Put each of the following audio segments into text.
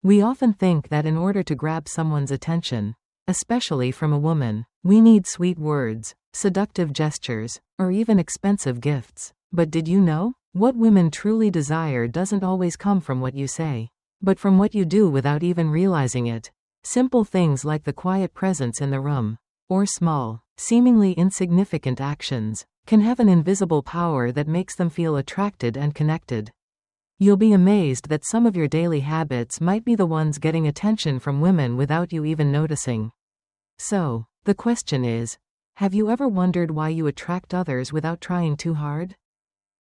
We often think that in order to grab someone's attention, especially from a woman, we need sweet words, seductive gestures, or even expensive gifts. But did you know? What women truly desire doesn't always come from what you say, but from what you do without even realizing it. Simple things like the quiet presence in the room, or small, seemingly insignificant actions, can have an invisible power that makes them feel attracted and connected. You'll be amazed that some of your daily habits might be the ones getting attention from women without you even noticing. So, the question is, have you ever wondered why you attract others without trying too hard?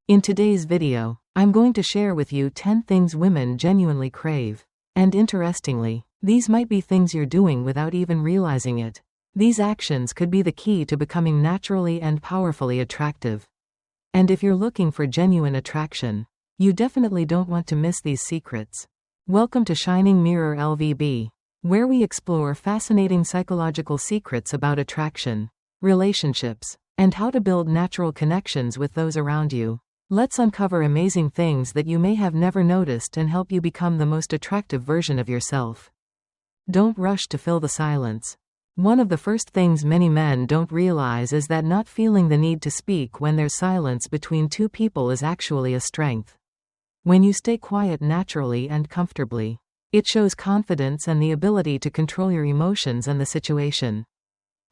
In today's video, I'm going to share with you 10 things women genuinely crave. And interestingly, these might be things you're doing without even realizing it. These actions could be the key to becoming naturally and powerfully attractive. And if you're looking for genuine attraction, you definitely don't want to miss these secrets. Welcome to Shining Mirror-LVB, where we explore fascinating psychological secrets about attraction, relationships, and how to build natural connections with those around you. Let's uncover amazing things that you may have never noticed and help you become the most attractive version of yourself. Don't rush to fill the silence. One of the first things many men don't realize is that not feeling the need to speak when there's silence between two people is actually a strength. When you stay quiet naturally and comfortably, it shows confidence and the ability to control your emotions and the situation.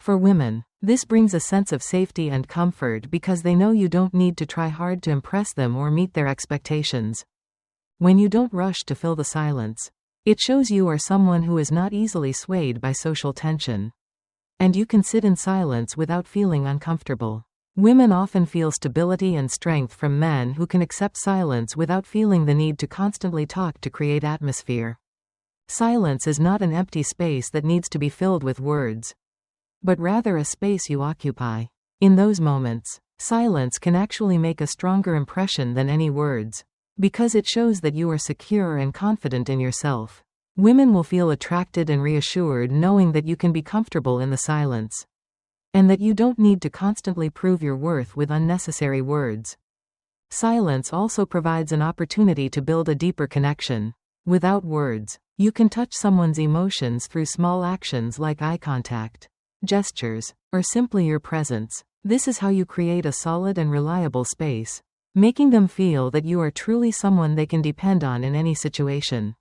For women, this brings a sense of safety and comfort because they know you don't need to try hard to impress them or meet their expectations. When you don't rush to fill the silence, it shows you are someone who is not easily swayed by social tension. And you can sit in silence without feeling uncomfortable. Women often feel stability and strength from men who can accept silence without feeling the need to constantly talk to create atmosphere. Silence is not an empty space that needs to be filled with words, but rather a space you occupy. In those moments, silence can actually make a stronger impression than any words, because it shows that you are secure and confident in yourself. Women will feel attracted and reassured knowing that you can be comfortable in the silence, and that you don't need to constantly prove your worth with unnecessary words. Silence also provides an opportunity to build a deeper connection. Without words, you can touch someone's emotions through small actions like eye contact, gestures, or simply your presence. This is how you create a solid and reliable space, making them feel that you are truly someone they can depend on in any situation.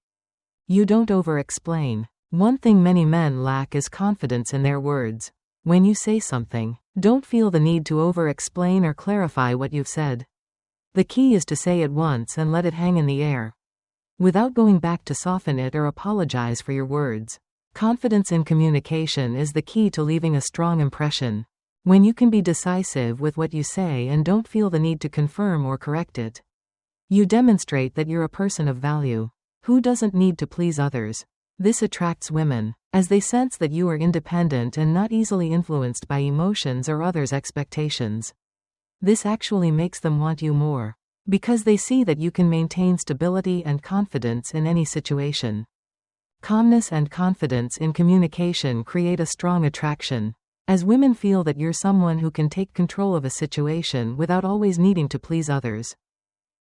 You don't over-explain. One thing many men lack is confidence in their words. When you say something, don't feel the need to over-explain or clarify what you've said. The key is to say it once and let it hang in the air, without going back to soften it or apologize for your words. Confidence in communication is the key to leaving a strong impression. When you can be decisive with what you say and don't feel the need to confirm or correct it, you demonstrate that you're a person of value, who doesn't need to please others. This attracts women, as they sense that you are independent and not easily influenced by emotions or others' expectations. This actually makes them want you more, because they see that you can maintain stability and confidence in any situation. Calmness and confidence in communication create a strong attraction, as women feel that you're someone who can take control of a situation without always needing to please others.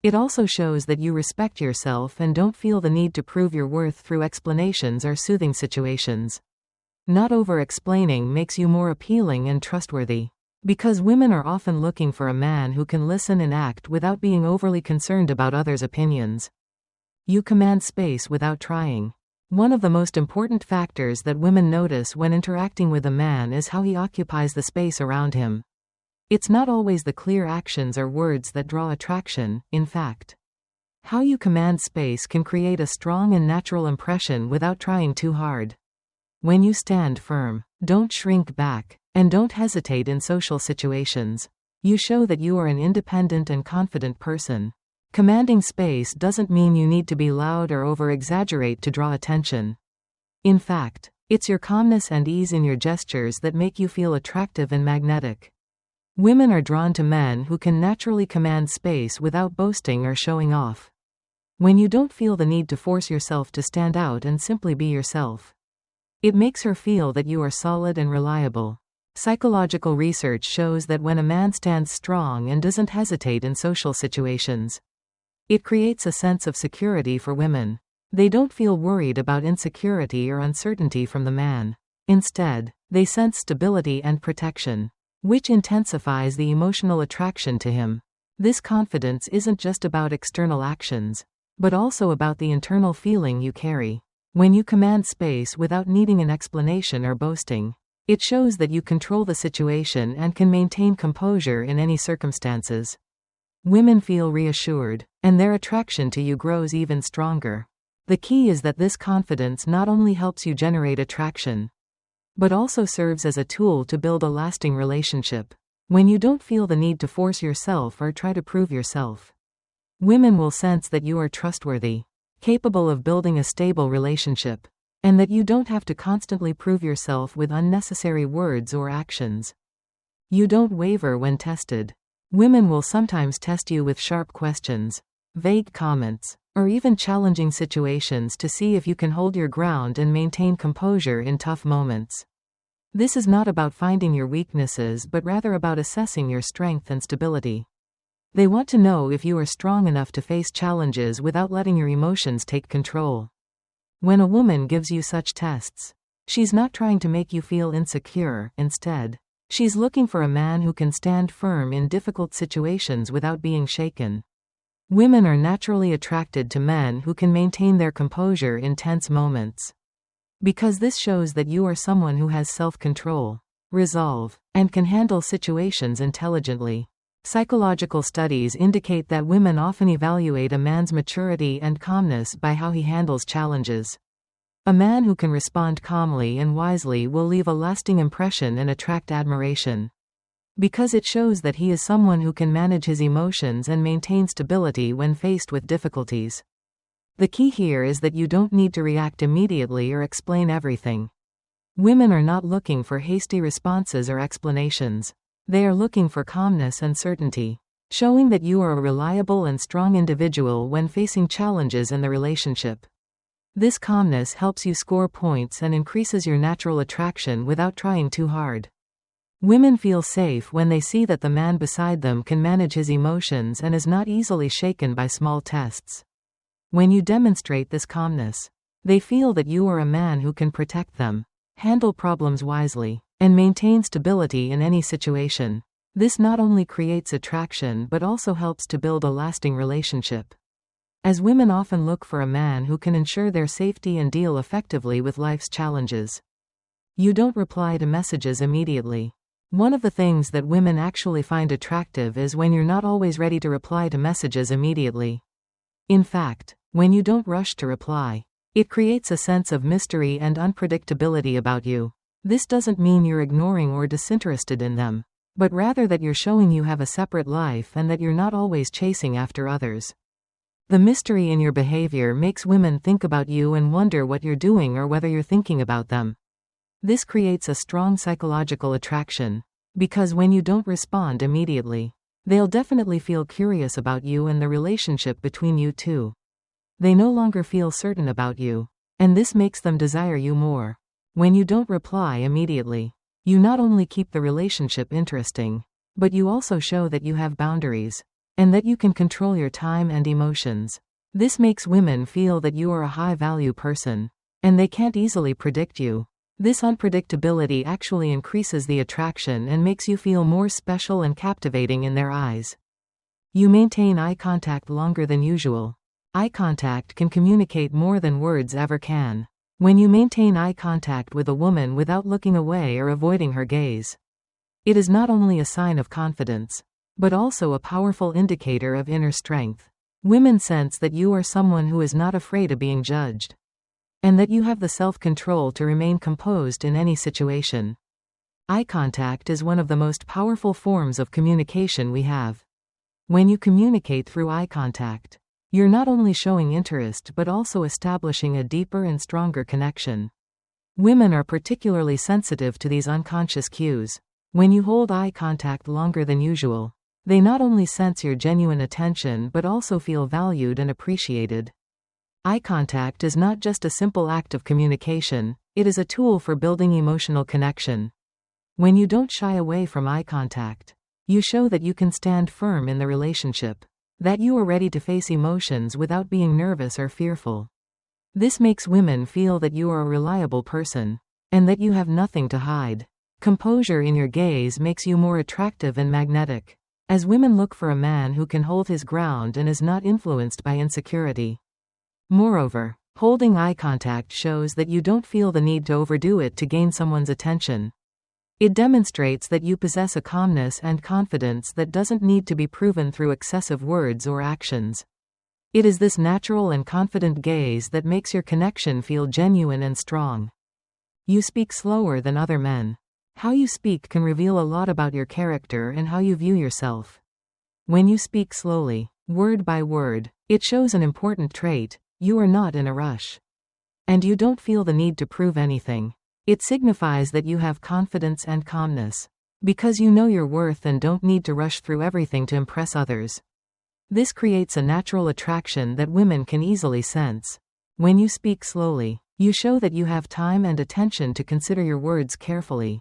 It also shows that you respect yourself and don't feel the need to prove your worth through explanations or soothing situations. Not over-explaining makes you more appealing and trustworthy, because women are often looking for a man who can listen and act without being overly concerned about others' opinions. You command space without trying. One of the most important factors that women notice when interacting with a man is how he occupies the space around him. It's not always the clear actions or words that draw attraction, in fact. How you command space can create a strong and natural impression without trying too hard. When you stand firm, don't shrink back, and don't hesitate in social situations, you show that you are an independent and confident person. Commanding space doesn't mean you need to be loud or over-exaggerate to draw attention. In fact, it's your calmness and ease in your gestures that make you feel attractive and magnetic. Women are drawn to men who can naturally command space without boasting or showing off. When you don't feel the need to force yourself to stand out and simply be yourself, it makes her feel that you are solid and reliable. Psychological research shows that when a man stands strong and doesn't hesitate in social situations, it creates a sense of security for women. They don't feel worried about insecurity or uncertainty from the man. Instead, they sense stability and protection, which intensifies the emotional attraction to him. This confidence isn't just about external actions, but also about the internal feeling you carry. When you command space without needing an explanation or boasting, it shows that you control the situation and can maintain composure in any circumstances. Women feel reassured, and their attraction to you grows even stronger. The key is that this confidence not only helps you generate attraction, but also serves as a tool to build a lasting relationship. When you don't feel the need to force yourself or try to prove yourself, women will sense that you are trustworthy, capable of building a stable relationship, and that you don't have to constantly prove yourself with unnecessary words or actions. You don't waver when tested. Women will sometimes test you with sharp questions, vague comments, or even challenging situations to see if you can hold your ground and maintain composure in tough moments. This is not about finding your weaknesses but rather about assessing your strength and stability. They want to know if you are strong enough to face challenges without letting your emotions take control. When a woman gives you such tests, she's not trying to make you feel insecure. Instead, she's looking for a man who can stand firm in difficult situations without being shaken. Women are naturally attracted to men who can maintain their composure in tense moments, because this shows that you are someone who has self-control, resolve, and can handle situations intelligently. Psychological studies indicate that women often evaluate a man's maturity and calmness by how he handles challenges. A man who can respond calmly and wisely will leave a lasting impression and attract admiration, because it shows that he is someone who can manage his emotions and maintain stability when faced with difficulties. The key here is that you don't need to react immediately or explain everything. Women are not looking for hasty responses or explanations. They are looking for calmness and certainty, showing that you are a reliable and strong individual when facing challenges in the relationship. This calmness helps you score points and increases your natural attraction without trying too hard. Women feel safe when they see that the man beside them can manage his emotions and is not easily shaken by small tests. When you demonstrate this calmness, they feel that you are a man who can protect them, handle problems wisely, and maintain stability in any situation. This not only creates attraction but also helps to build a lasting relationship, as women often look for a man who can ensure their safety and deal effectively with life's challenges. You don't reply to messages immediately. One of the things that women actually find attractive is when you're not always ready to reply to messages immediately. In fact, when you don't rush to reply, it creates a sense of mystery and unpredictability about you. This doesn't mean you're ignoring or disinterested in them, but rather that you're showing you have a separate life and that you're not always chasing after others. The mystery in your behavior makes women think about you and wonder what you're doing or whether you're thinking about them. This creates a strong psychological attraction, because when you don't respond immediately, they'll definitely feel curious about you and the relationship between you two. They no longer feel certain about you, and this makes them desire you more. When you don't reply immediately, you not only keep the relationship interesting, but you also show that you have boundaries, and that you can control your time and emotions. This makes women feel that you are a high-value person, and they can't easily predict you. This unpredictability actually increases the attraction and makes you feel more special and captivating in their eyes. You maintain eye contact longer than usual. Eye contact can communicate more than words ever can. When you maintain eye contact with a woman without looking away or avoiding her gaze, it is not only a sign of confidence, but also a powerful indicator of inner strength. Women sense that you are someone who is not afraid of being judged, and that you have the self-control to remain composed in any situation. Eye contact is one of the most powerful forms of communication we have. When you communicate through eye contact, you're not only showing interest but also establishing a deeper and stronger connection. Women are particularly sensitive to these unconscious cues. When you hold eye contact longer than usual, they not only sense your genuine attention but also feel valued and appreciated. Eye contact is not just a simple act of communication, it is a tool for building emotional connection. When you don't shy away from eye contact, you show that you can stand firm in the relationship, that you are ready to face emotions without being nervous or fearful. This makes women feel that you are a reliable person, and that you have nothing to hide. Composure in your gaze makes you more attractive and magnetic, as women look for a man who can hold his ground and is not influenced by insecurity. Moreover, holding eye contact shows that you don't feel the need to overdo it to gain someone's attention. It demonstrates that you possess a calmness and confidence that doesn't need to be proven through excessive words or actions. It is this natural and confident gaze that makes your connection feel genuine and strong. You speak slower than other men. How you speak can reveal a lot about your character and how you view yourself. When you speak slowly, word by word, it shows an important trait: you are not in a rush. And you don't feel the need to prove anything. It signifies that you have confidence and calmness, because you know your worth and don't need to rush through everything to impress others. This creates a natural attraction that women can easily sense. When you speak slowly, you show that you have time and attention to consider your words carefully.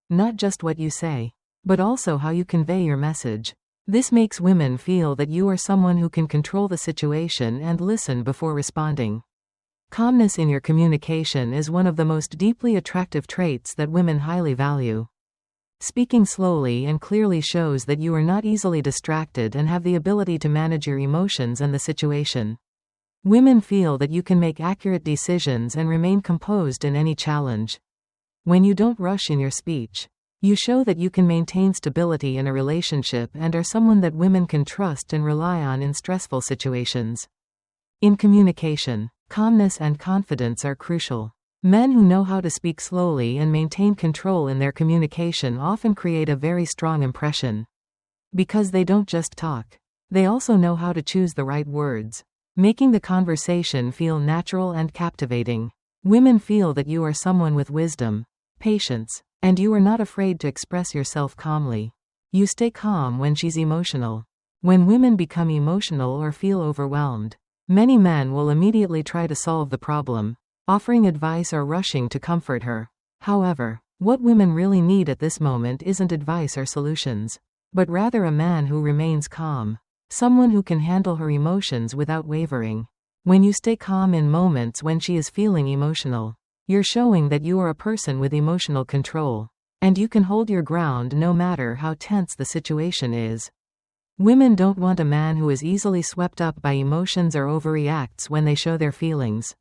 Not just what you say, but also how you convey your message. This makes women feel that you are someone who can control the situation and listen before responding. Calmness in your communication is one of the most deeply attractive traits that women highly value. Speaking slowly and clearly shows that you are not easily distracted and have the ability to manage your emotions and the situation. Women feel that you can make accurate decisions and remain composed in any challenge. When you don't rush in your speech, you show that you can maintain stability in a relationship and are someone that women can trust and rely on in stressful situations. In communication, calmness and confidence are crucial. Men who know how to speak slowly and maintain control in their communication often create a very strong impression. Because they don't just talk, they also know how to choose the right words, making the conversation feel natural and captivating. Women feel that you are someone with wisdom, patience, and you are not afraid to express yourself calmly. You stay calm when she's emotional. When women become emotional or feel overwhelmed, many men will immediately try to solve the problem, offering advice or rushing to comfort her. However, what women really need at this moment isn't advice or solutions, but rather a man who remains calm, someone who can handle her emotions without wavering. When you stay calm in moments when she is feeling emotional, you're showing that you are a person with emotional control, and you can hold your ground no matter how tense the situation is. Women don't want a man who is easily swept up by emotions or overreacts when they show their feelings.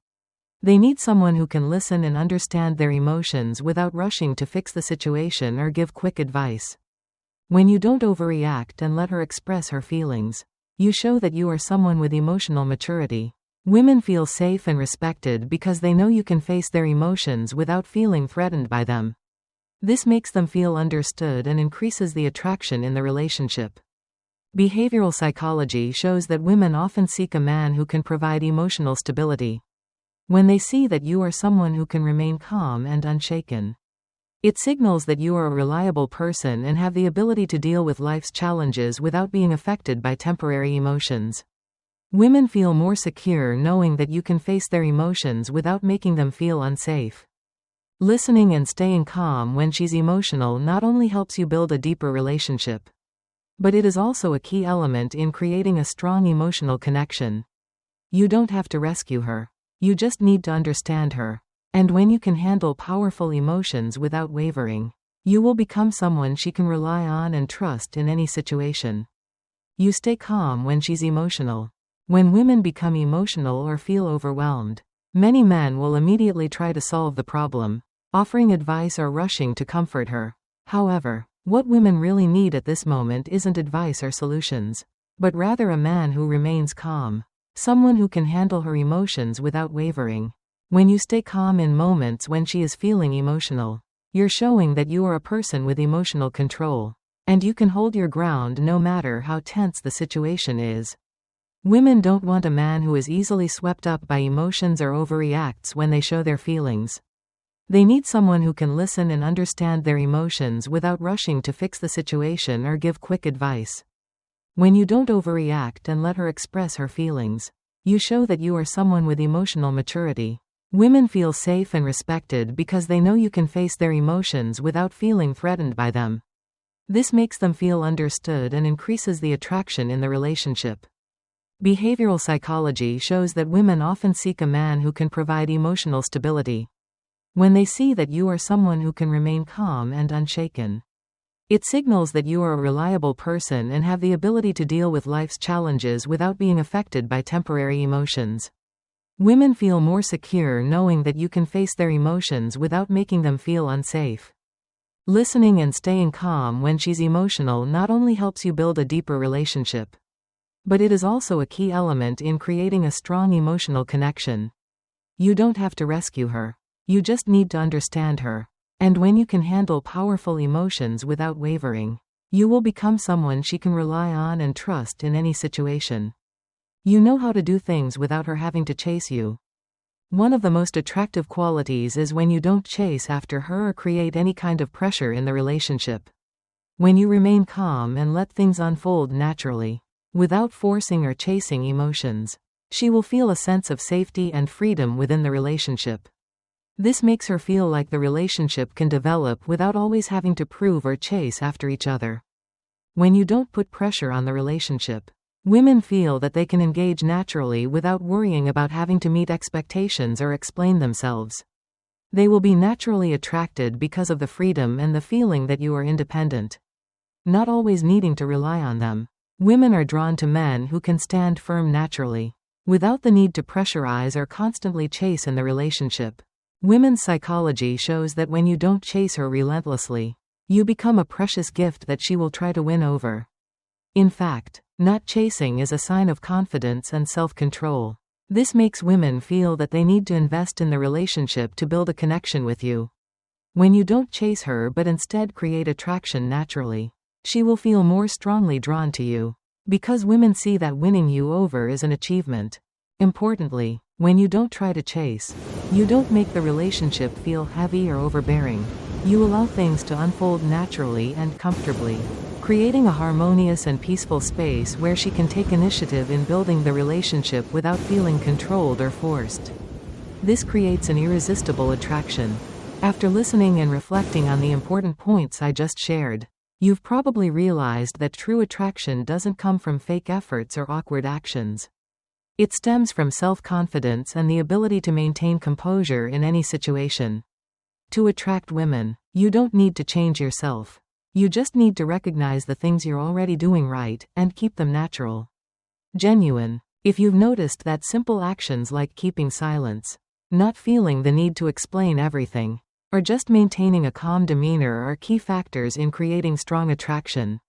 They need someone who can listen and understand their emotions without rushing to fix the situation or give quick advice. When you don't overreact and let her express her feelings, you show that you are someone with emotional maturity. Women feel safe and respected because they know you can face their emotions without feeling threatened by them. This makes them feel understood and increases the attraction in the relationship. Behavioral psychology shows that women often seek a man who can provide emotional stability. When they see that you are someone who can remain calm and unshaken, it signals that you are a reliable person and have the ability to deal with life's challenges without being affected by temporary emotions. Women feel more secure knowing that you can face their emotions without making them feel unsafe. Listening and staying calm when she's emotional not only helps you build a deeper relationship, but it is also a key element in creating a strong emotional connection. You don't have to rescue her. You just need to understand her. And when you can handle powerful emotions without wavering, you will become someone she can rely on and trust in any situation. You stay calm when she's emotional. When women become emotional or feel overwhelmed, many men will immediately try to solve the problem, offering advice or rushing to comfort her. However, what women really need at this moment isn't advice or solutions, but rather a man who remains calm, someone who can handle her emotions without wavering. When you stay calm in moments when she is feeling emotional, you're showing that you are a person with emotional control, and you can hold your ground no matter how tense the situation is. Women don't want a man who is easily swept up by emotions or overreacts when they show their feelings. They need someone who can listen and understand their emotions without rushing to fix the situation or give quick advice. When you don't overreact and let her express her feelings, you show that you are someone with emotional maturity. Women feel safe and respected because they know you can face their emotions without feeling threatened by them. This makes them feel understood and increases the attraction in the relationship. Behavioral psychology shows that women often seek a man who can provide emotional stability. When they see that you are someone who can remain calm and unshaken, it signals that you are a reliable person and have the ability to deal with life's challenges without being affected by temporary emotions. Women feel more secure knowing that you can face their emotions without making them feel unsafe. Listening and staying calm when she's emotional not only helps you build a deeper relationship, but it is also a key element in creating a strong emotional connection. You don't have to rescue her. You just need to understand her. And when you can handle powerful emotions without wavering, you will become someone she can rely on and trust in any situation. You know how to do things without her having to chase you. One of the most attractive qualities is when you don't chase after her or create any kind of pressure in the relationship. When you remain calm and let things unfold naturally, without forcing or chasing emotions, she will feel a sense of safety and freedom within the relationship. This makes her feel like the relationship can develop without always having to prove or chase after each other. When you don't put pressure on the relationship, women feel that they can engage naturally without worrying about having to meet expectations or explain themselves. They will be naturally attracted because of the freedom and the feeling that you are independent, not always needing to rely on them. Women are drawn to men who can stand firm naturally, without the need to pressurize or constantly chase in the relationship. Women's psychology shows that when you don't chase her relentlessly, you become a precious gift that she will try to win over. In fact, not chasing is a sign of confidence and self-control. This makes women feel that they need to invest in the relationship to build a connection with you. When you don't chase her but instead create attraction naturally, she will feel more strongly drawn to you, because women see that winning you over is an achievement. Importantly, when you don't try to chase, you don't make the relationship feel heavy or overbearing. You allow things to unfold naturally and comfortably, creating a harmonious and peaceful space where she can take initiative in building the relationship without feeling controlled or forced. This creates an irresistible attraction. After listening and reflecting on the important points I just shared, you've probably realized that true attraction doesn't come from fake efforts or awkward actions. It stems from self-confidence and the ability to maintain composure in any situation. To attract women, you don't need to change yourself. You just need to recognize the things you're already doing right, and keep them natural. Genuine. If you've noticed that simple actions like keeping silence, not feeling the need to explain everything, or just maintaining a calm demeanor are key factors in creating strong attraction,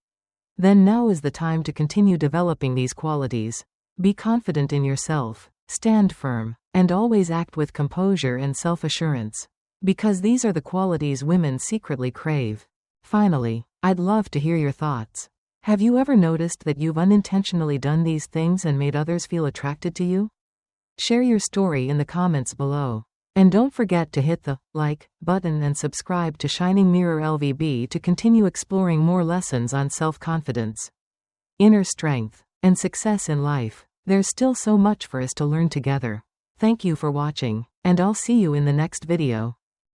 then now is the time to continue developing these qualities. Be confident in yourself, stand firm, and always act with composure and self-assurance, because these are the qualities women secretly crave. Finally, I'd love to hear your thoughts. Have you ever noticed that you've unintentionally done these things and made others feel attracted to you? Share your story in the comments below. And don't forget to hit the like button and subscribe to Shining Mirror-LVB to continue exploring more lessons on self-confidence, inner strength, and success in life. There's still so much for us to learn together. Thank you for watching, and I'll see you in the next video.